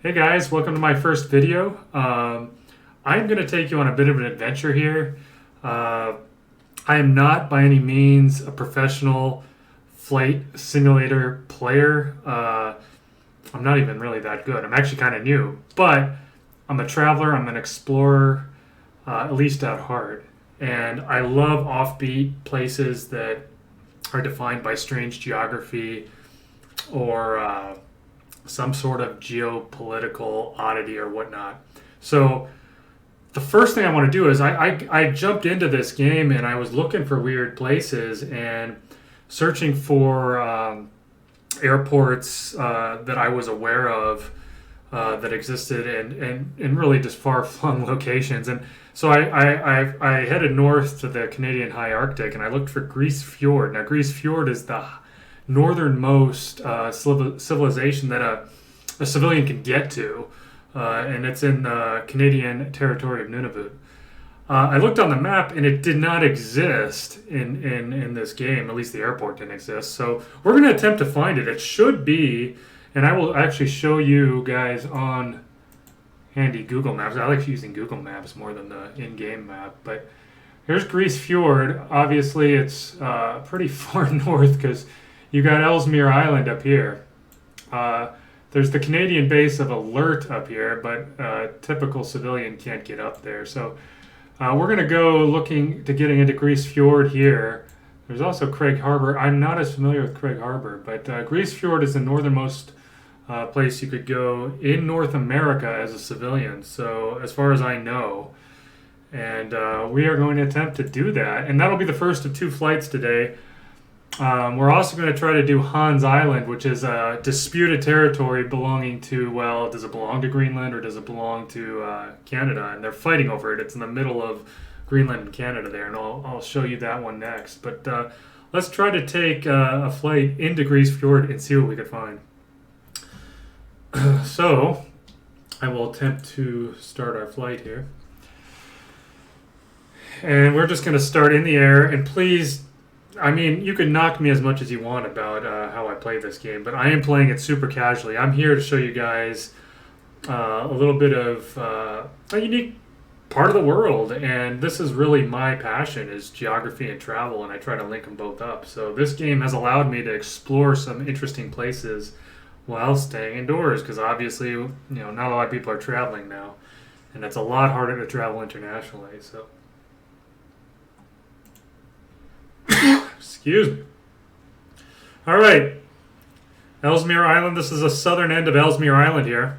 Hey guys, welcome to my first video. I'm going to take you on a bit of an adventure here. Uh, I am not by any means a professional flight simulator player. I'm not even really that good. I'm actually kind of new, but I'm a traveler, I'm an explorer, at least at heart. And I love offbeat places that are defined by strange geography or some sort of geopolitical oddity or whatnot. So the first thing I want to do is I jumped into this game and I was looking for weird places and searching for airports that I was aware of that existed in really just far flung locations. And so I headed north to the Canadian High Arctic and I looked for Grise Fiord. Now, Grise Fiord is the northernmost civilization that a civilian can get to, and it's in the Canadian territory of Nunavut. I looked on the map and it did not exist in this game. At least the airport didn't exist. So we're going to attempt to find it. It should be, and I will actually show you guys on handy Google Maps. I like using Google Maps more than the in-game map. But here's Grise Fiord. Obviously, it's pretty far north because you got Ellesmere Island up here. There's the Canadian base of Alert up here, but typical civilian can't get up there. So we're going to go looking to getting into Grise Fiord here. There's also Craig Harbor. I'm not as familiar with Craig Harbor, but Grise Fiord is the northernmost place you could go in North America as a civilian. So as far as I know, and we are going to attempt to do that. And that'll be the first of two flights today. We're also going to try to do Hans Island, which is a disputed territory belonging to, well, does it belong to Greenland or does it belong to Canada? And they're fighting over it. It's in the middle of Greenland and Canada there, and I'll show you that one next. But let's try to take a flight into Grise Fiord and see what we could find. So I will attempt to start our flight here. And we're just going to start in the air, and please, I mean, you can knock me as much as you want about how I play this game, but I am playing it super casually. I'm here to show you guys a little bit of a unique part of the world, and this is really my passion is geography and travel, and I try to link them both up. So this game has allowed me to explore some interesting places while staying indoors, because obviously, not a lot of people are traveling now, and it's a lot harder to travel internationally. So. Excuse me. All right. Ellesmere Island. This is the southern end of Ellesmere Island here.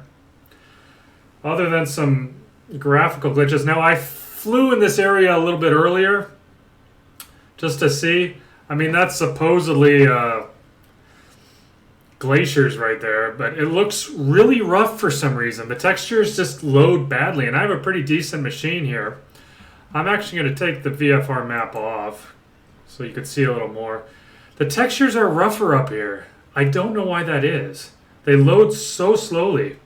Other than some graphical glitches. Now, I flew in this area a little bit earlier just to see. I mean, that's supposedly glaciers right there, but it looks really rough for some reason. The textures just load badly, and I have a pretty decent machine here. I'm actually going to take the VFR map off so you could see a little more. The textures are rougher up here. I don't know why that is. They load so slowly.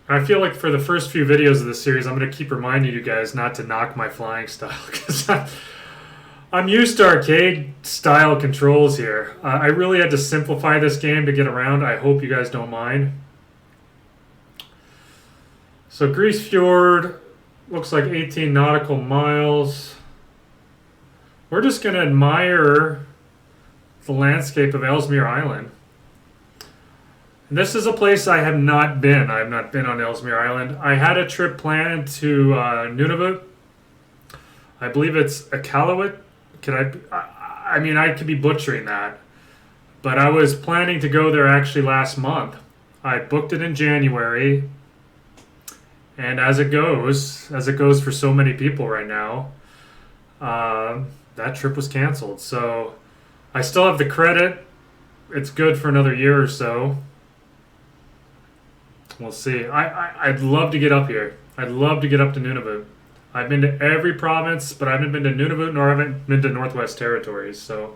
I feel like for the first few videos of this series, I'm going to keep reminding you guys not to knock my flying style, because I'm used to arcade-style controls here. I really had to simplify this game to get around. I hope you guys don't mind. So Grise Fiord looks like 18 nautical miles. We're just going to admire the landscape of Ellesmere Island. And this is a place I have not been. I have not been on Ellesmere Island. I had a trip planned to Nunavut. I believe it's Iqaluit. I mean, I could be butchering that. But I was planning to go there actually last month. I booked it in January. And as it goes for so many people right now, that trip was canceled. So I still have the credit. It's good for another year or so. We'll see. I'd love to get up here. I'd love to get up to Nunavut. I've been to every province, but I haven't been to Nunavut nor haven't been to Northwest Territories. So.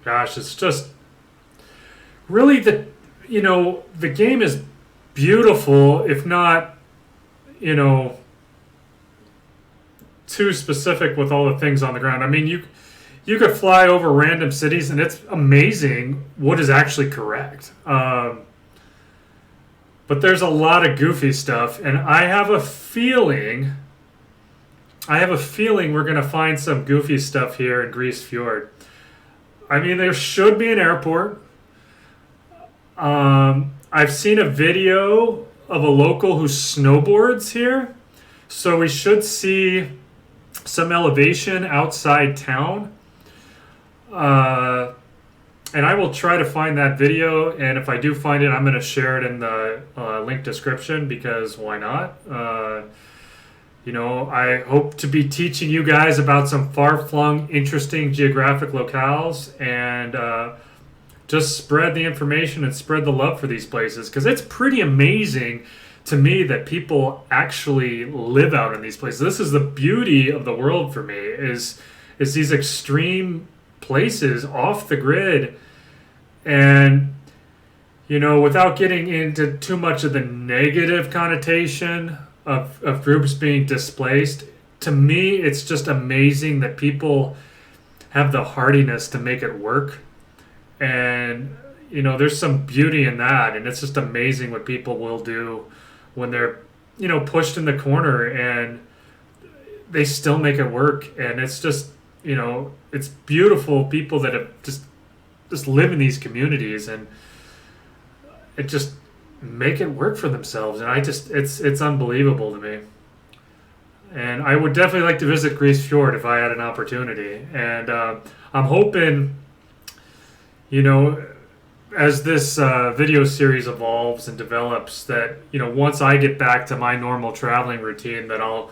Gosh, it's just really the game is beautiful, if not too specific with all the things on the ground. I mean, you could fly over random cities, and it's amazing what is actually correct. But there's a lot of goofy stuff, and I have a feeling we're gonna find some goofy stuff here in Grise Fiord. I mean, there should be an airport. I've seen a video of a local who snowboards here, so we should see some elevation outside town. And I will try to find that video, and if I do find it, I'm going to share it in the link description, because why not? I hope to be teaching you guys about some far-flung, interesting geographic locales, and just spread the information and spread the love for these places, because it's pretty amazing to me that people actually live out in these places. This is the beauty of the world for me, is these extreme places off the grid. And without getting into too much of the negative connotation of groups being displaced, to me it's just amazing that people have the hardiness to make it work. And there's some beauty in that, and it's just amazing what people will do when they're pushed in the corner, and they still make it work. And it's just it's beautiful people that have just live in these communities, and it just make it work for themselves. And it's unbelievable to me. And I would definitely like to visit Grise Fiord if I had an opportunity. And I'm hoping, as this video series evolves and develops, that once I get back to my normal traveling routine, that I'll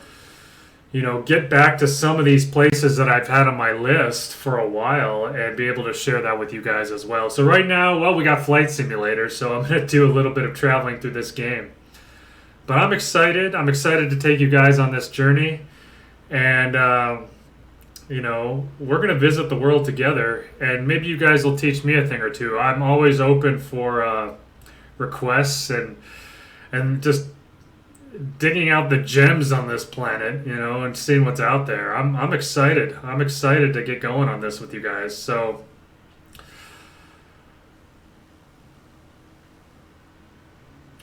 get back to some of these places that I've had on my list for a while, and be able to share that with you guys as well. So right now, well, we got Flight Simulator, so I'm going to do a little bit of traveling through this game. But I'm excited. I'm excited to take you guys on this journey. And, we're going to visit the world together, and maybe you guys will teach me a thing or two. I'm always open for requests and just digging out the gems on this planet, and seeing what's out there. I'm excited. I'm excited to get going on this with you guys. So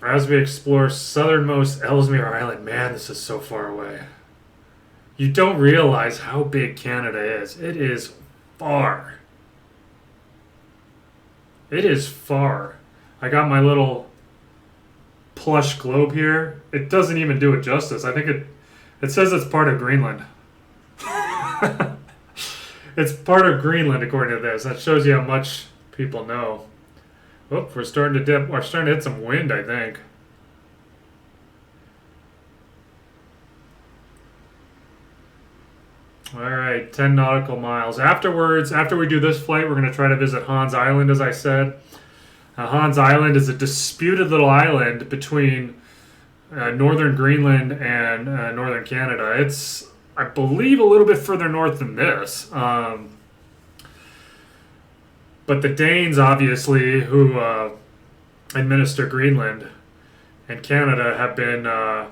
as we explore southernmost Ellesmere Island, man, this is so far away. You don't realize how big Canada is. It is far. It is far. I got my little plush globe here. It doesn't even do it justice. I think it says it's part of Greenland. It's part of Greenland according to this. That shows you how much people know. Oh, we're starting to dip. We're starting to hit some wind, I think. All right, 10 nautical miles. Afterwards, after we do this flight, we're going to try to visit Hans Island, as I said. Hans Island is a disputed little island between northern Greenland and northern Canada. It's, I believe, a little bit further north than this. But the Danes, obviously, who administer Greenland and Canada, have been, I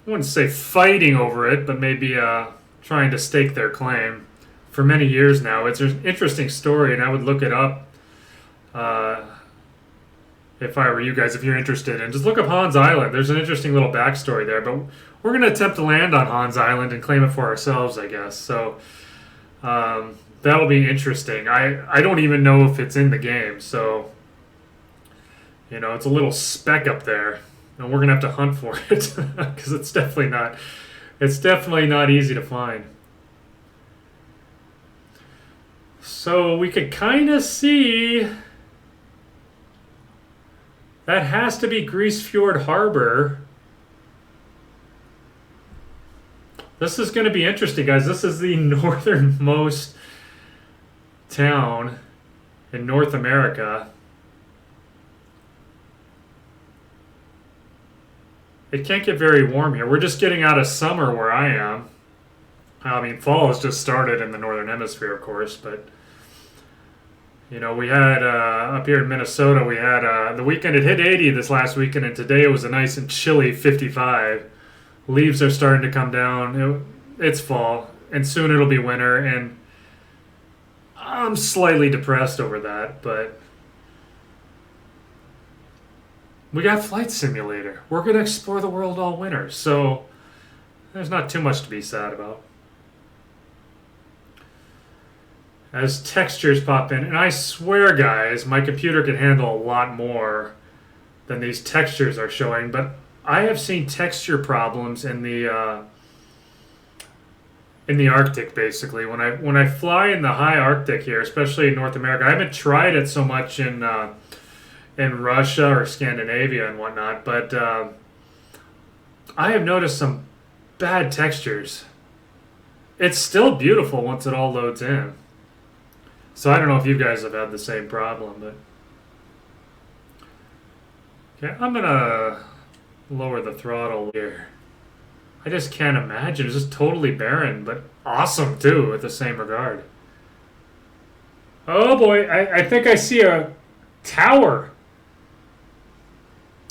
wouldn't say fighting over it, but maybe trying to stake their claim for many years now. It's an interesting story, and I would look it up if I were you guys, if you're interested. And just look up Hans Island. There's an interesting little backstory there. But we're going to attempt to land on Hans Island and claim it for ourselves, I guess. So that'll be interesting. I don't even know if it's in the game. So, it's a little speck up there. And we're going to have to hunt for it because it's definitely not easy to find. So we could kind of see that has to be Grise Fiord Harbor. This is going to be interesting, guys. This is the northernmost town in North America. It can't get very warm here. We're just getting out of summer where I am. I mean, fall has just started in the northern hemisphere, of course, but we had up here in Minnesota, we had the weekend, it hit 80 this last weekend, and today it was a nice and chilly 55. Leaves are starting to come down. It's fall, and soon it'll be winter, and I'm slightly depressed over that, but we got Flight Simulator. We're going to explore the world all winter, so there's not too much to be sad about. As textures pop in, and I swear, guys, my computer can handle a lot more than these textures are showing, but I have seen texture problems in the Arctic, basically. When I fly in the high Arctic here, especially in North America, I haven't tried it so much in Russia or Scandinavia and whatnot, but I have noticed some bad textures. It's still beautiful once it all loads in. So I don't know if you guys have had the same problem, but okay, I'm gonna lower the throttle here. I just can't imagine. It's just totally barren, but awesome too at the same regard. Oh boy, I think I see a tower.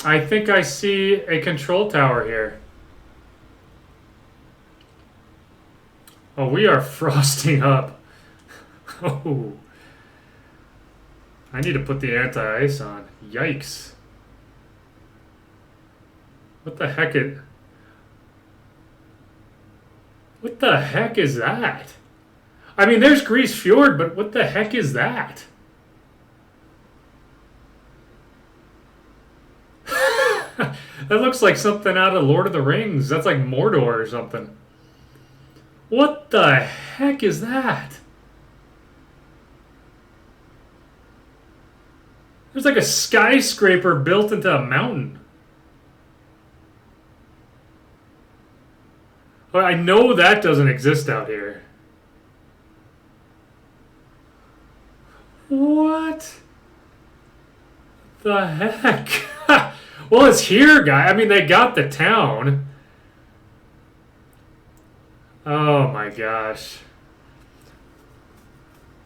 I think I see a control tower here. Oh, we are frosting up. Oh. I need to put the anti-ice on. Yikes. What the heck is that? I mean, there's Grise Fiord, but what the heck is that? That looks like something out of Lord of the Rings. That's like Mordor or something. What the heck is that? There's like a skyscraper built into a mountain. Well, I know that doesn't exist out here. What the heck? Well, it's here, guy. I mean, they got the town. Oh my gosh.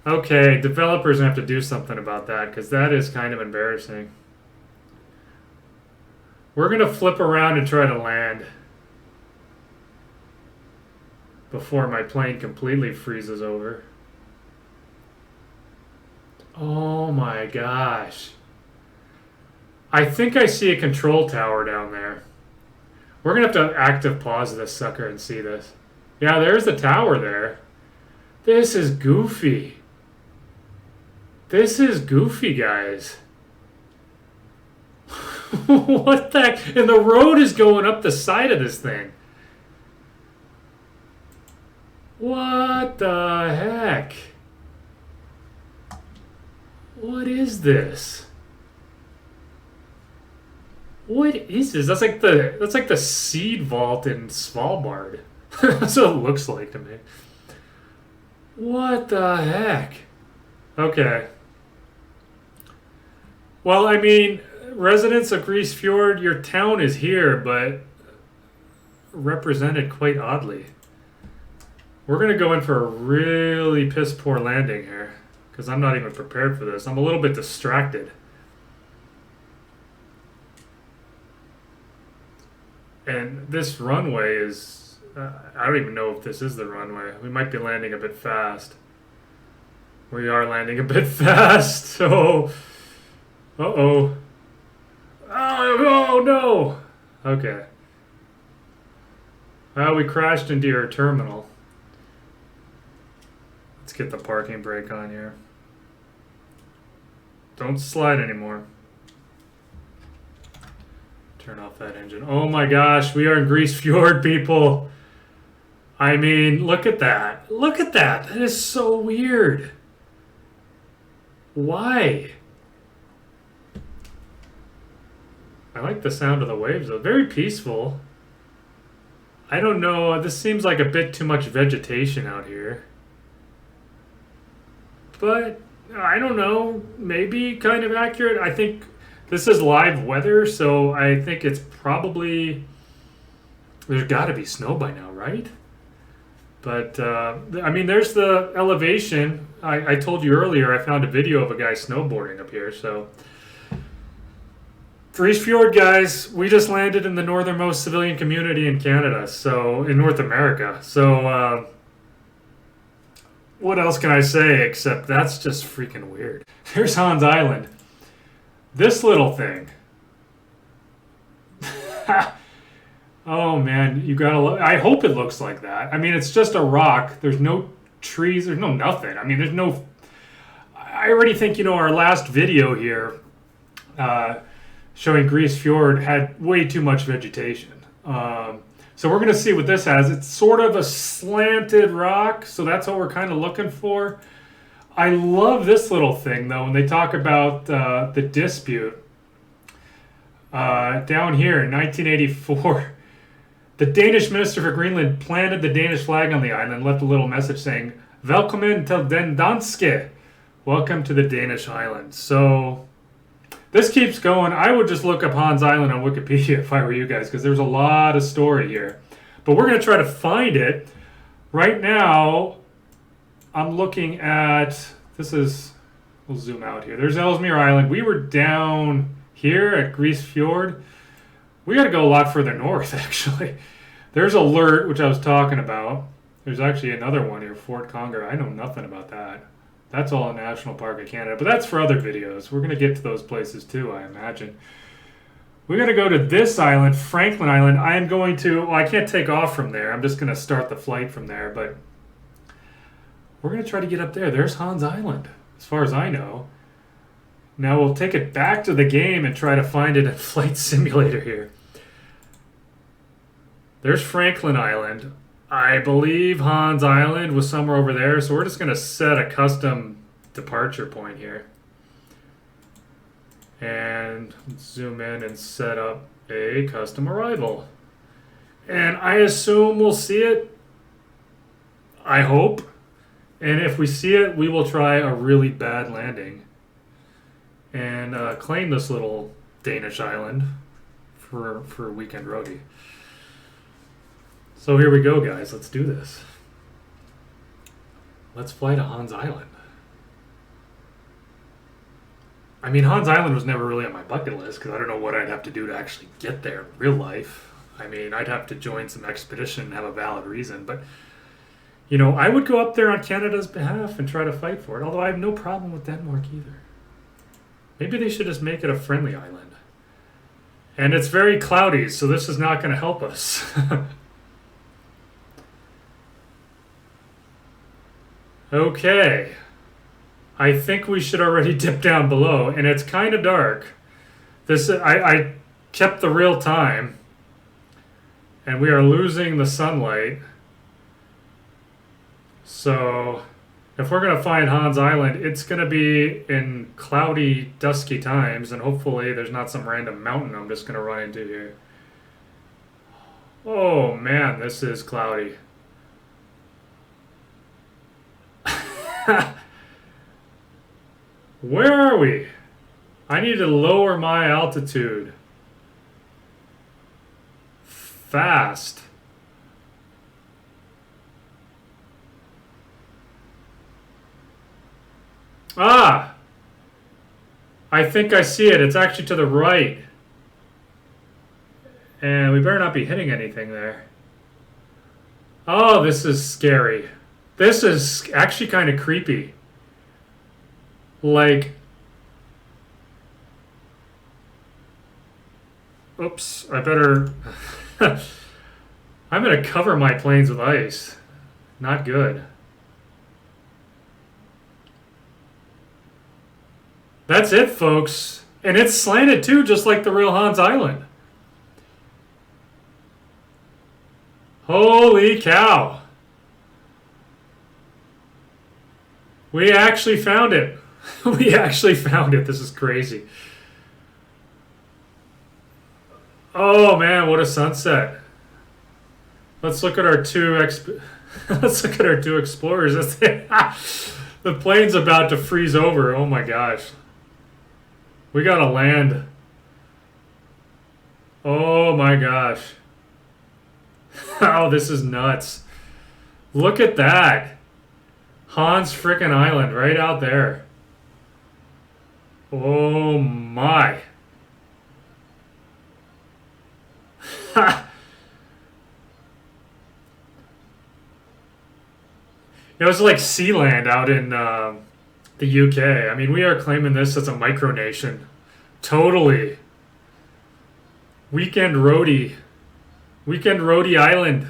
Okay, developers have to do something about that because that is kind of embarrassing. We're going to flip around and try to land before my plane completely freezes over. Oh my gosh. I think I see a control tower down there. We're going to have to active pause this sucker and see this. Yeah, there's the tower there. This is goofy. This is goofy, guys. What the heck? And the road is going up the side of this thing. What the heck? What is this? What is this? That's like the seed vault in Svalbard. That's what it looks like to me. What the heck? Okay. Well, I mean, residents of Grise Fiord, your town is here, but represented quite oddly. We're going to go in for a really piss poor landing here, because I'm not even prepared for this. I'm a little bit distracted. And this runway is, I don't even know if this is the runway. We might be landing a bit fast. We are landing a bit fast, so... Uh-oh. Oh, no! Okay. We crashed into your terminal. Let's get the parking brake on here. Don't slide anymore. Turn off that engine. Oh my gosh, we are in Grise Fiord, people. I mean, look at that. Look at that. That is so weird. Why? I like the sound of the waves, though. Very peaceful. I don't know. This seems like a bit too much vegetation out here. But, I don't know. Maybe kind of accurate. I think this is live weather, so I think it's probably... There's got to be snow by now, right? But, I mean, there's the elevation. I told you earlier I found a video of a guy snowboarding up here, so... Grise Fiord, guys, we just landed in the northernmost civilian community in Canada, so in North America. So, what else can I say except that's just freaking weird. There's Hans Island. This little thing. Oh man, you gotta look. I hope it looks like that. I mean, it's just a rock. There's no trees. There's no nothing. I mean, there's no. I already think, our last video here showing Grise Fiord had way too much vegetation. So we're going to see what this has. It's sort of a slanted rock, so that's what we're kind of looking for. I love this little thing, though, when they talk about the dispute. Down here in 1984, the Danish minister for Greenland planted the Danish flag on the island and left a little message saying, "Velkommen til den danske." Welcome to the Danish island. So this keeps going. I would just look up Hans Island on Wikipedia if I were you guys, because there's a lot of story here. But we're going to try to find it. Right now, I'm looking at, we'll zoom out here. There's Ellesmere Island. We were down here at Grise Fiord. We got to go a lot further north, actually. There's Alert, which I was talking about. There's actually another one here, Fort Conger. I know nothing about that. That's all a National Park of Canada, but that's for other videos. We're going to get to those places too, I imagine. We're going to go to this island, Franklin Island. I am going to, I can't take off from there. I'm just going to start the flight from there, but we're going to try to get up there. There's Hans Island, as far as I know. Now we'll take it back to the game and try to find it in Flight Simulator here. There's Franklin Island. I believe Hans Island was somewhere over there, so we're just going to set a custom departure point here. And zoom in and set up a custom arrival. And I assume we'll see it. I hope. And if we see it, we will try a really bad landing. And claim this little Danish island for weekend roadie. So here we go, guys. Let's do this. Let's fly to Hans Island. I mean, Hans Island was never really on my bucket list because I don't know what I'd have to do to actually get there in real life. I mean, I'd have to join some expedition and have a valid reason. But, I would go up there on Canada's behalf and try to fight for it. Although I have no problem with Denmark either. Maybe they should just make it a friendly island. And it's very cloudy, so this is not going to help us. Okay, I think we should already dip down below, and it's kind of dark. I kept the real time, and we are losing the sunlight. So, if we're going to find Hans Island, it's going to be in cloudy, dusky times, and hopefully there's not some random mountain I'm just going to run into here. Oh man, this is cloudy. Where are we? I need to lower my altitude. Fast. Ah! I think I see it. It's actually to the right. And we better not be hitting anything there. Oh, this is scary. This is actually kind of creepy. Like, oops, I better, I'm going to cover my planes with ice. Not good. That's it, folks. And it's slanted too, just like the real Hans Island. Holy cow. We actually found it. We actually found it. This is crazy. Oh man, what a sunset. Let's look at our two let's look at our two explorers. The plane's about to freeze over. Oh my gosh. We gotta land. Oh my gosh. Oh, this is nuts. Look at that. Hans frickin' Island right out there. Oh my. It was like Sealand out in the UK. I mean, we are claiming this as a micronation. Totally. Weekend roadie. Weekend roadie island.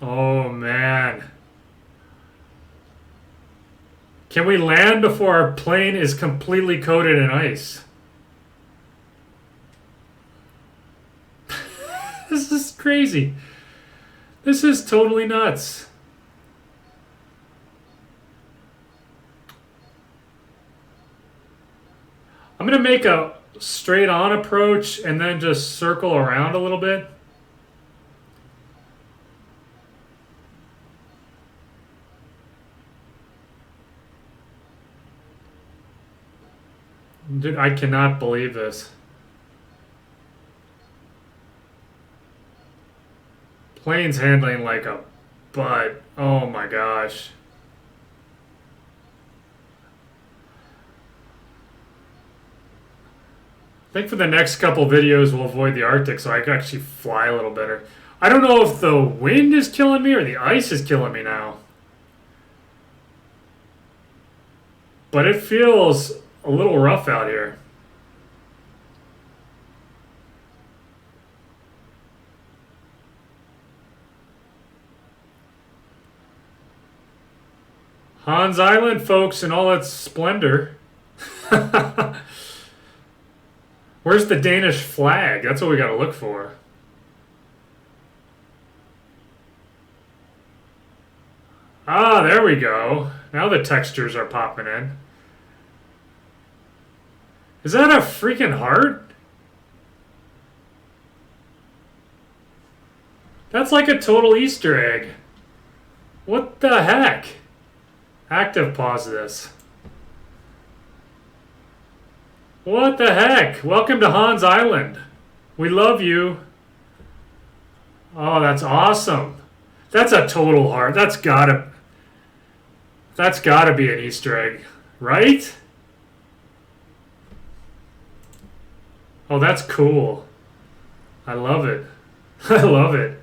Oh, man. Can we land before our plane is completely coated in ice? This is crazy. This is totally nuts. I'm going to make a straight on approach and then just circle around a little bit. Dude, I cannot believe this. Plane's handling like a butt. Oh my gosh. I think for the next couple videos we'll avoid the Arctic so I can actually fly a little better. I don't know if the wind is killing me or the ice is killing me now. But it feels a little rough out here. Hans Island, folks, in all its splendor. Where's the Danish flag? That's what we gotta look for. Ah, there we go. Now the textures are popping in. Is that a freaking heart? That's like a total Easter egg. What the heck? Active pause this. What the heck? Welcome to Hans Island. We love you. Oh, that's awesome. That's a total heart. That's gotta be an Easter egg, right? Oh, that's cool. I love it. I love it.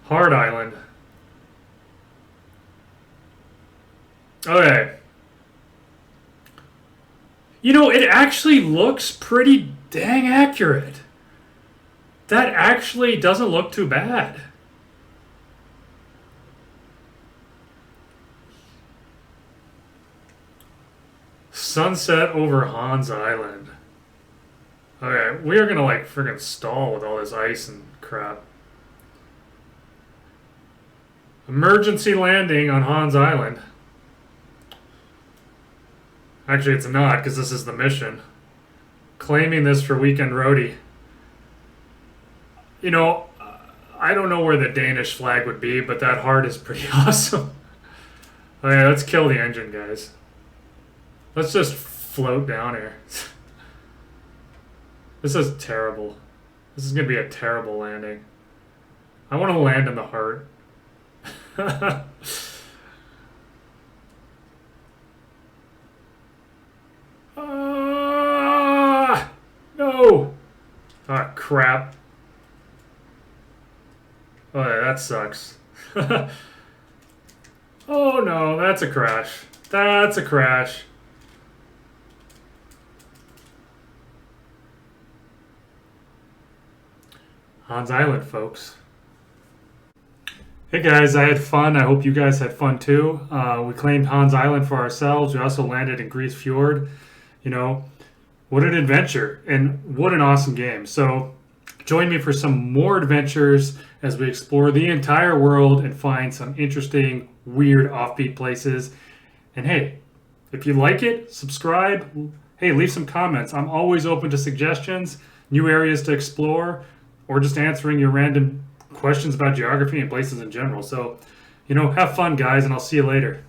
Heart Island. Okay. You know, it actually looks pretty dang accurate. That actually doesn't look too bad. Sunset over Hans Island. Okay, we are gonna like friggin' stall with all this ice and crap. Emergency landing on Hans Island. Actually, it's not, because this is the mission. Claiming this for Weekend Roadie. You know, I don't know where the Danish flag would be, but that heart is pretty awesome. Okay, let's kill the engine, guys. Let's just float down here. This is terrible. This is going to be a terrible landing. I want to land in the heart. No! Ah, crap. Oh, yeah, that sucks. Oh no, that's a crash. That's a crash. Hans Island, folks. Hey guys, I had fun. I hope you guys had fun too. We claimed Hans Island for ourselves. We also landed in Grise Fiord. You know, what an adventure and what an awesome game. So join me for some more adventures as we explore the entire world and find some interesting, weird, offbeat places. And hey, if you like it, subscribe. Hey, leave some comments. I'm always open to suggestions, new areas to explore, or just answering your random questions about geography and places in general. So, you know, have fun, guys, and I'll see you later.